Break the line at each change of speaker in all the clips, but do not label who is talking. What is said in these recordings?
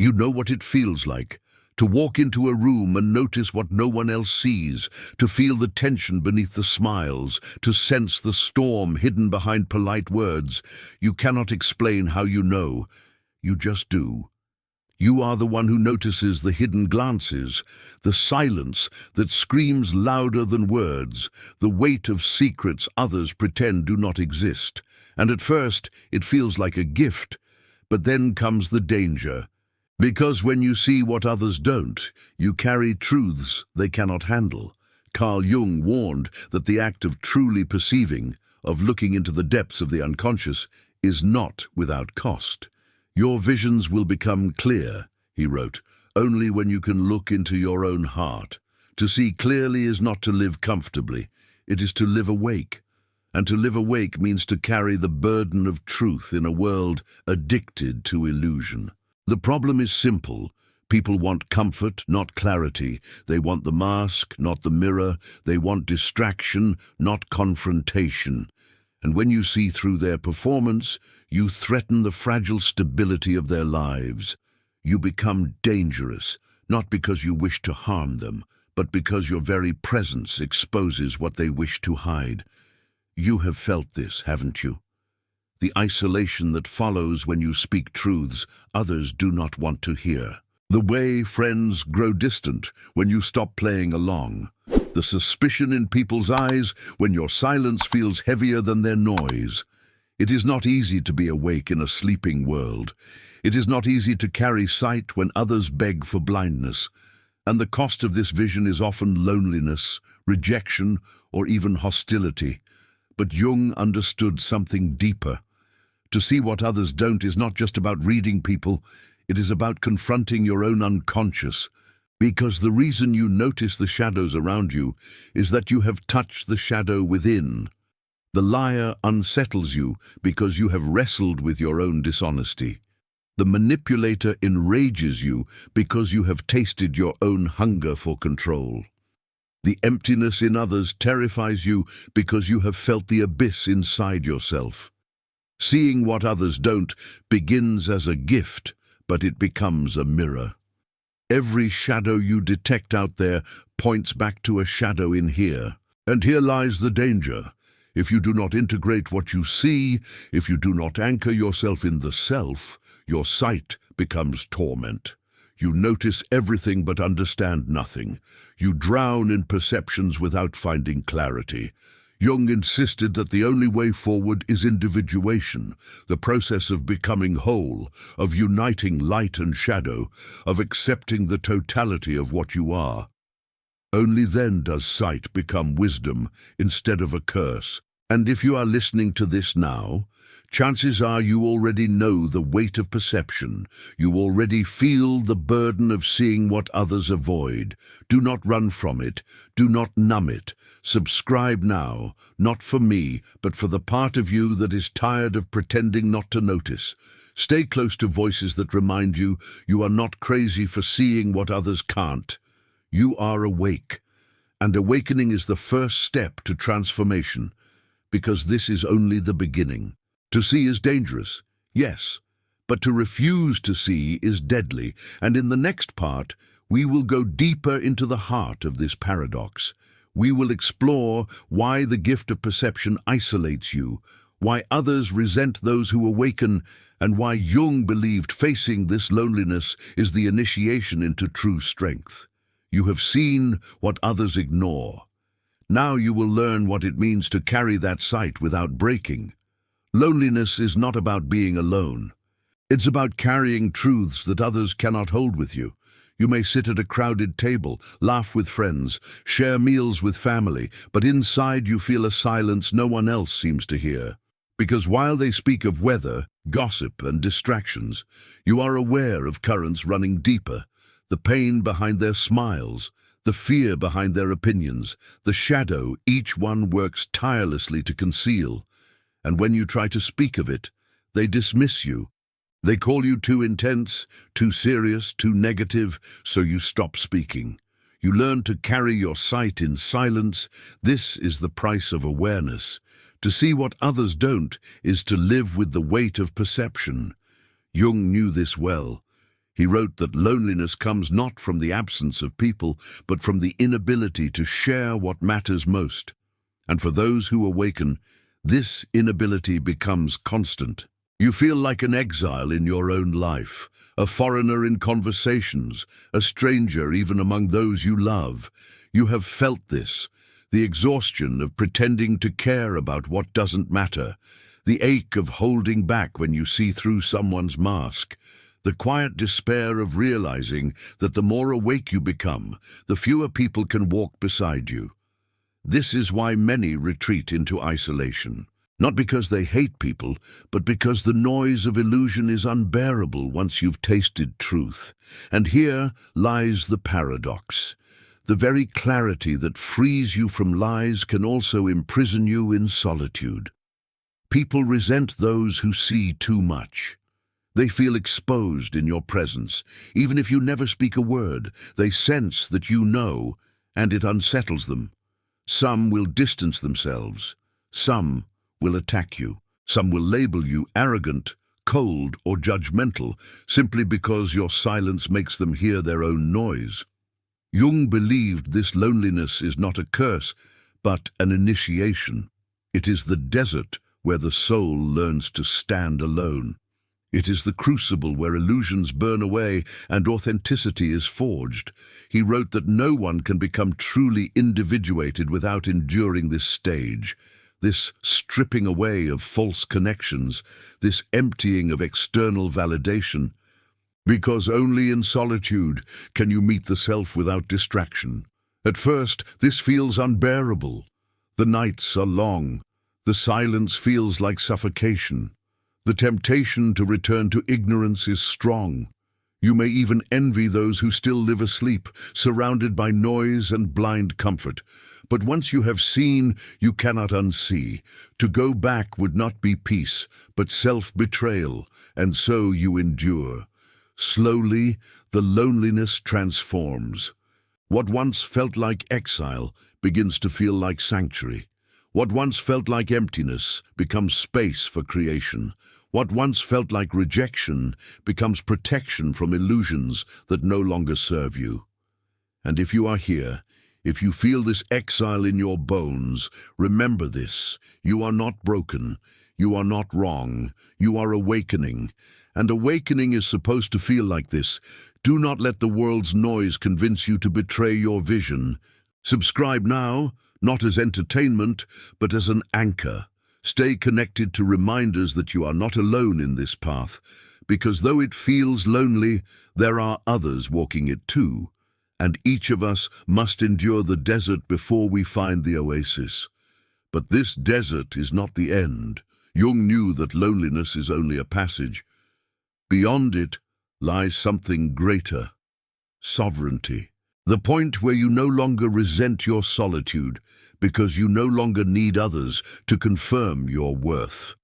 You know what it feels like to walk into a room and notice what no one else sees, to feel the tension beneath the smiles, to sense the storm hidden behind polite words. You cannot explain how you know. You just do. You are the one who notices the hidden glances, the silence that screams louder than words, the weight of secrets others pretend do not exist. And at first, it feels like a gift, but then comes the danger. Because when you see what others don't, you carry truths they cannot handle. Carl Jung warned that the act of truly perceiving, of looking into the depths of the unconscious, is not without cost. Your visions will become clear, he wrote, only when you can look into your own heart. To see clearly is not to live comfortably, it is to live awake. And to live awake means to carry the burden of truth in a world addicted to illusion. The problem is simple. People want comfort, not clarity. They want the mask, not the mirror. They want distraction, not confrontation. And when you see through their performance, you threaten the fragile stability of their lives. You become dangerous, not because you wish to harm them, but because your very presence exposes what they wish to hide. You have felt this, haven't you? The isolation that follows when you speak truths others do not want to hear. The way friends grow distant when you stop playing along. The suspicion in people's eyes when your silence feels heavier than their noise. It is not easy to be awake in a sleeping world. It is not easy to carry sight when others beg for blindness. And the cost of this vision is often loneliness, rejection, or even hostility. But Jung understood something deeper. To see what others don't is not just about reading people, it is about confronting your own unconscious. Because the reason you notice the shadows around you is that you have touched the shadow within. The liar unsettles you because you have wrestled with your own dishonesty. The manipulator enrages you because you have tasted your own hunger for control. The emptiness in others terrifies you because you have felt the abyss inside yourself. Seeing what others don't begins as a gift, but it becomes a mirror. Every shadow you detect out there points back to a shadow in here. And here lies the danger. If you do not integrate what you see, if you do not anchor yourself in the self, your sight becomes torment. You notice everything but understand nothing. You drown in perceptions without finding clarity. Jung insisted that the only way forward is individuation, the process of becoming whole, of uniting light and shadow, of accepting the totality of what you are. Only then does sight become wisdom instead of a curse. And if you are listening to this now, chances are you already know the weight of perception. You already feel the burden of seeing what others avoid. Do not run from it. Do not numb it. Subscribe now, not for me, but for the part of you that is tired of pretending not to notice. Stay close to voices that remind you you are not crazy for seeing what others can't. You are awake, and awakening is the first step to transformation, because this is only the beginning. To see is dangerous, yes, but to refuse to see is deadly, and in the next part, we will go deeper into the heart of this paradox. We will explore why the gift of perception isolates you, why others resent those who awaken, and why Jung believed facing this loneliness is the initiation into true strength. You have seen what others ignore. Now you will learn what it means to carry that sight without breaking. Loneliness is not about being alone. It's about carrying truths that others cannot hold with you. You may sit at a crowded table, laugh with friends, share meals with family, but inside you feel a silence no one else seems to hear. Because while they speak of weather, gossip, and distractions, you are aware of currents running deeper, the pain behind their smiles, the fear behind their opinions, the shadow each one works tirelessly to conceal. And when you try to speak of it, they dismiss you. They call you too intense, too serious, too negative, so you stop speaking. You learn to carry your sight in silence. This is the price of awareness. To see what others don't is to live with the weight of perception. Jung knew this well. He wrote that loneliness comes not from the absence of people, but from the inability to share what matters most. And for those who awaken, this inability becomes constant. You feel like an exile in your own life, a foreigner in conversations, a stranger even among those you love. You have felt this, the exhaustion of pretending to care about what doesn't matter, the ache of holding back when you see through someone's mask, the quiet despair of realizing that the more awake you become, the fewer people can walk beside you. This is why many retreat into isolation. Not because they hate people, but because the noise of illusion is unbearable once you've tasted truth. And here lies the paradox. The very clarity that frees you from lies can also imprison you in solitude. People resent those who see too much. They feel exposed in your presence. Even if you never speak a word, they sense that you know, and it unsettles them. Some will distance themselves. Some will attack you. Some will label you arrogant, cold, or judgmental, simply because your silence makes them hear their own noise. Jung believed this loneliness is not a curse, but an initiation. It is the desert where the soul learns to stand alone. It is the crucible where illusions burn away and authenticity is forged. He wrote that no one can become truly individuated without enduring this stage, this stripping away of false connections, this emptying of external validation. Because only in solitude can you meet the self without distraction. At first, this feels unbearable. The nights are long. The silence feels like suffocation. The temptation to return to ignorance is strong. You may even envy those who still live asleep, surrounded by noise and blind comfort. But once you have seen, you cannot unsee. To go back would not be peace, but self-betrayal, and so you endure. Slowly, the loneliness transforms. What once felt like exile begins to feel like sanctuary. What once felt like emptiness becomes space for creation. What once felt like rejection becomes protection from illusions that no longer serve you. And if you are here, if you feel this exile in your bones, remember this: you are not broken, you are not wrong, you are awakening. And awakening is supposed to feel like this. Do not let the world's noise convince you to betray your vision. Subscribe now, not as entertainment, but as an anchor. Stay connected to reminders that you are not alone in this path, because though it feels lonely, there are others walking it too, and each of us must endure the desert before we find the oasis. But this desert is not the end. Jung knew that loneliness is only a passage. Beyond it lies something greater: sovereignty. The point where you no longer resent your solitude because you no longer need others to confirm your worth.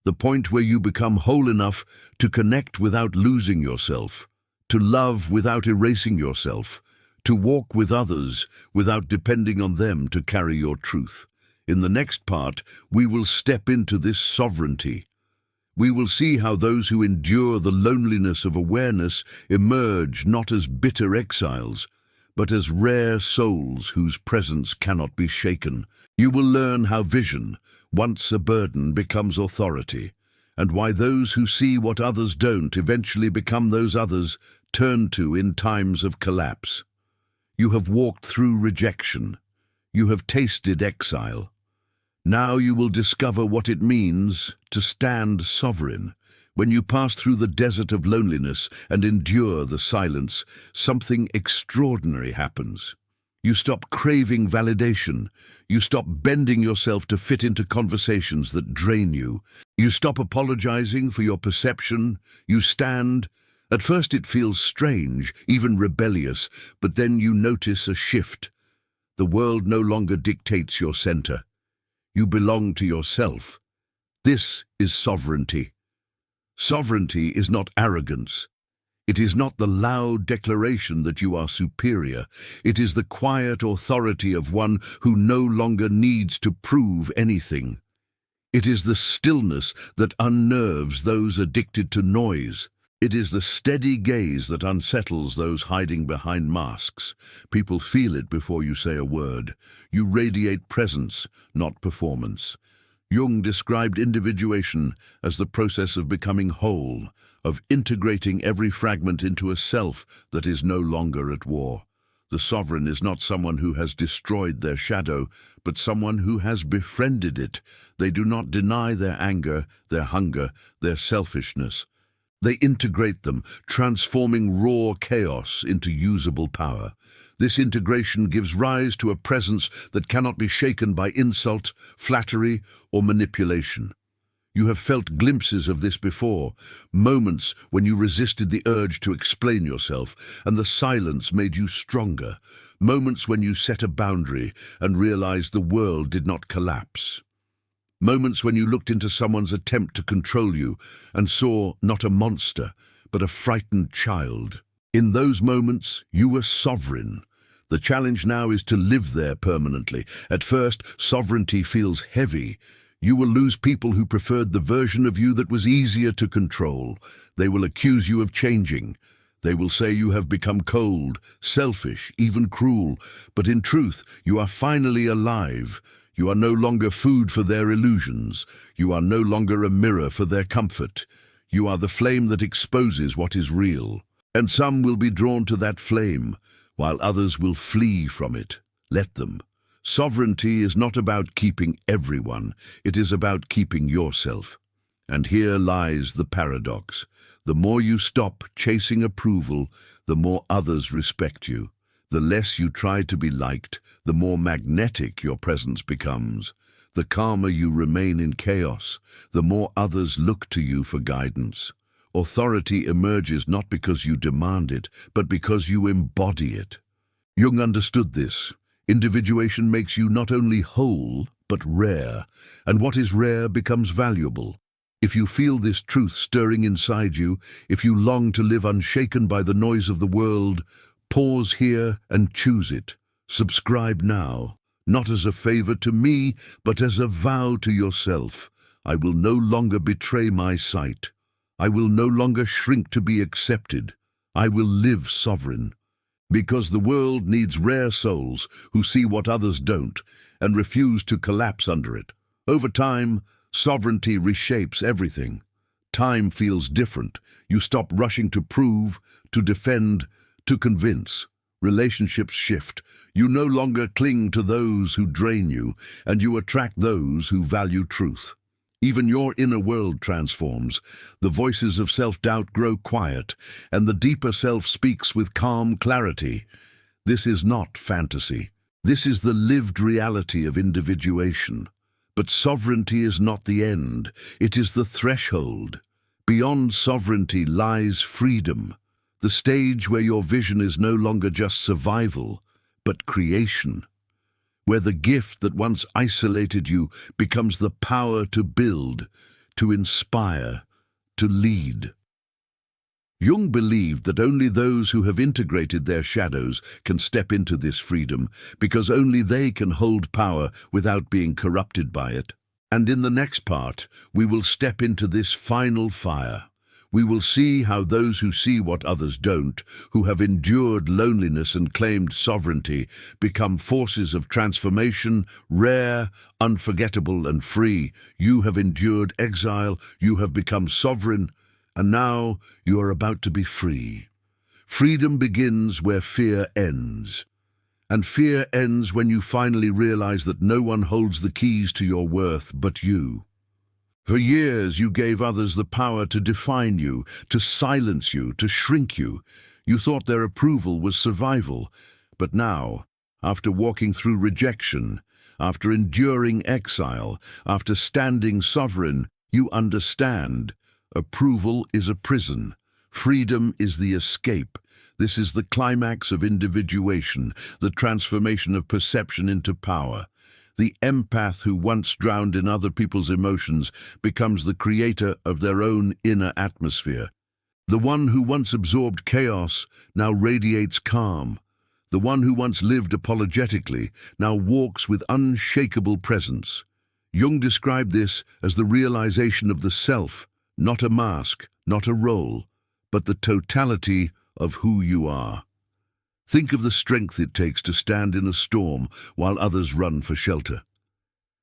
The point where you become whole enough to connect without losing yourself, to love without erasing yourself, to walk with others without depending on them to carry your truth. In the next part, we will step into this sovereignty. We will see how those who endure the loneliness of awareness emerge not as bitter exiles, but as rare souls whose presence cannot be shaken. You will learn how vision, once a burden, becomes authority, and why those who see what others don't eventually become those others turn to in times of collapse. You have walked through rejection. You have tasted exile. Now you will discover what it means to stand sovereign. When you pass through the desert of loneliness and endure the silence, something extraordinary happens. You stop craving validation. You stop bending yourself to fit into conversations that drain you. You stop apologizing for your perception. You stand. At first it feels strange, even rebellious, but then you notice a shift. The world no longer dictates your center. You belong to yourself. This is sovereignty. Sovereignty is not arrogance. It is not the loud declaration that you are superior. It is the quiet authority of one who no longer needs to prove anything. It is the stillness that unnerves those addicted to noise. It is the steady gaze that unsettles those hiding behind masks. People feel it before you say a word. You radiate presence, not performance. Jung described individuation as the process of becoming whole, of integrating every fragment into a self that is no longer at war. The sovereign is not someone who has destroyed their shadow, but someone who has befriended it. They do not deny their anger, their hunger, their selfishness. They integrate them, transforming raw chaos into usable power. This integration gives rise to a presence that cannot be shaken by insult, flattery, or manipulation. You have felt glimpses of this before, moments when you resisted the urge to explain yourself, and the silence made you stronger, moments when you set a boundary and realized the world did not collapse. Moments when you looked into someone's attempt to control you and saw not a monster, but a frightened child. In those moments, you were sovereign. The challenge now is to live there permanently. At first, sovereignty feels heavy. You will lose people who preferred the version of you that was easier to control. They will accuse you of changing. They will say you have become cold, selfish, even cruel. But in truth, you are finally alive. You are no longer food for their illusions. You are no longer a mirror for their comfort. You are the flame that exposes what is real. And some will be drawn to that flame, while others will flee from it. Let them. Sovereignty is not about keeping everyone. It is about keeping yourself. And here lies the paradox. The more you stop chasing approval, the more others respect you. The less you try to be liked, the more magnetic your presence becomes. The calmer you remain in chaos, the more others look to you for guidance. Authority emerges not because you demand it, but because you embody it. Jung understood this. Individuation makes you not only whole, but rare, and what is rare becomes valuable. If you feel this truth stirring inside you, if you long to live unshaken by the noise of the world, pause here and choose it. Subscribe now, not as a favor to me, but as a vow to yourself. I will no longer betray my sight. I will no longer shrink to be accepted. I will live sovereign. Because the world needs rare souls who see what others don't and refuse to collapse under it. Over time, sovereignty reshapes everything. Time feels different. You stop rushing to prove, to defend, to convince. Relationships shift. You no longer cling to those who drain you, and you attract those who value truth. Even your inner world transforms. The voices of self-doubt grow quiet, and the deeper self speaks with calm clarity. This is not fantasy. This is the lived reality of individuation. But sovereignty is not the end. It is the threshold. Beyond sovereignty lies freedom. The stage where your vision is no longer just survival, but creation. Where the gift that once isolated you becomes the power to build, to inspire, to lead. Jung believed that only those who have integrated their shadows can step into this freedom, because only they can hold power without being corrupted by it. And in the next part, we will step into this final fire. We will see how those who see what others don't, who have endured loneliness and claimed sovereignty, become forces of transformation, rare, unforgettable, and free. You have endured exile, you have become sovereign, and now you are about to be free. Freedom begins where fear ends. And fear ends when you finally realize that no one holds the keys to your worth but you. For years you gave others the power to define you, to silence you, to shrink you. You thought their approval was survival. But now, after walking through rejection, after enduring exile, after standing sovereign, you understand. Approval is a prison. Freedom is the escape. This is the climax of individuation, the transformation of perception into power. The empath who once drowned in other people's emotions becomes the creator of their own inner atmosphere. The one who once absorbed chaos now radiates calm. The one who once lived apologetically now walks with unshakable presence. Jung described this as the realization of the self, not a mask, not a role, but the totality of who you are. Think of the strength it takes to stand in a storm while others run for shelter.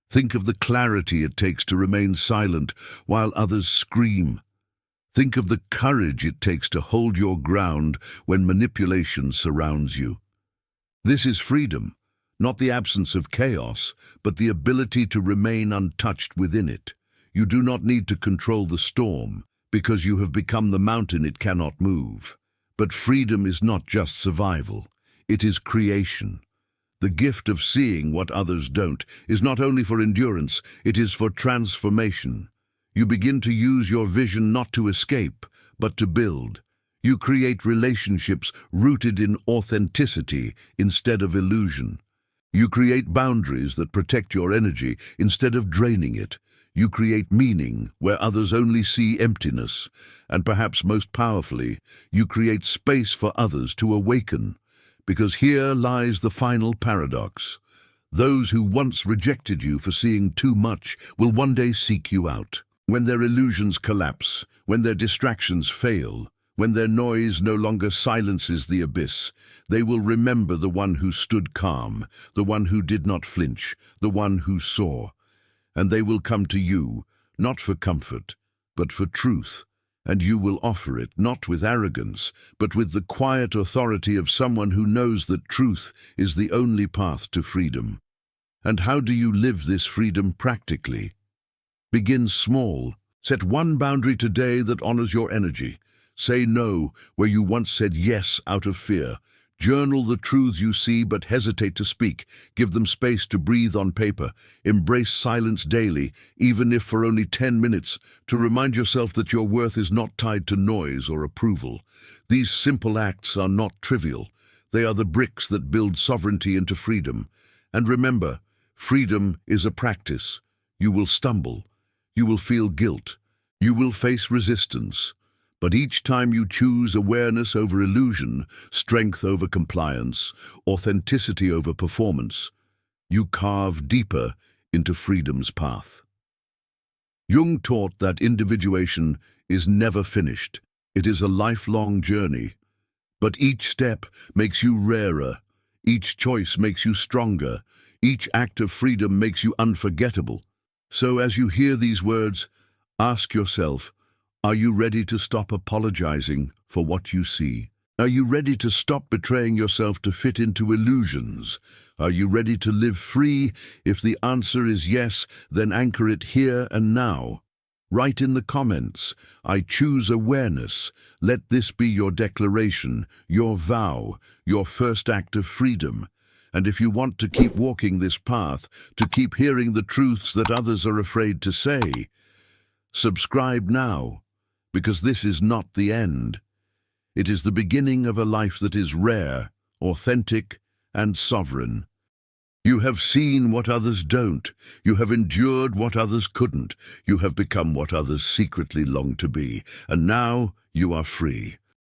Think of the clarity it takes to remain silent while others scream. Think of the courage it takes to hold your ground when manipulation surrounds you. This is freedom, not the absence of chaos, but the ability to remain untouched within it. You do not need to control the storm, because you have become the mountain it cannot move. But freedom is not just survival, it is creation. The gift of seeing what others don't is not only for endurance, it is for transformation. You begin to use your vision not to escape, but to build. You create relationships rooted in authenticity instead of illusion. You create boundaries that protect your energy instead of draining it. You create meaning where others only see emptiness. And perhaps most powerfully, you create space for others to awaken. Because here lies the final paradox. Those who once rejected you for seeing too much will one day seek you out. When their illusions collapse, when their distractions fail, when their noise no longer silences the abyss, they will remember the one who stood calm, the one who did not flinch, the one who saw. And they will come to you, not for comfort, but for truth. And you will offer it not with arrogance, but with the quiet authority of someone who knows that truth is the only path to freedom. And how do you live this freedom practically? Begin small. Set one boundary today that honors your energy. Say no where you once said yes out of fear. Journal the truths you see but hesitate to speak. Give them space to breathe on paper. Embrace silence daily, even if for only 10 minutes, to remind yourself that your worth is not tied to noise or approval. These simple acts are not trivial. They are the bricks that build sovereignty into freedom. And remember, freedom is a practice. You will stumble. You will feel guilt. You will face resistance. But each time you choose awareness over illusion, strength over compliance, authenticity over performance, you carve deeper into freedom's path. Jung taught that individuation is never finished. It is a lifelong journey. But each step makes you rarer. Each choice makes you stronger. Each act of freedom makes you unforgettable. So as you hear these words, ask yourself, are you ready to stop apologizing for what you see? Are you ready to stop betraying yourself to fit into illusions? Are you ready to live free? If the answer is yes, then anchor it here and now. Write in the comments, I choose awareness. Let this be your declaration, your vow, your first act of freedom. And if you want to keep walking this path, to keep hearing the truths that others are afraid to say, subscribe now, because this is not the end. It is the beginning of a life that is rare, authentic, and sovereign. You have seen what others don't. You have endured what others couldn't. You have become what others secretly long to be. And now you are free.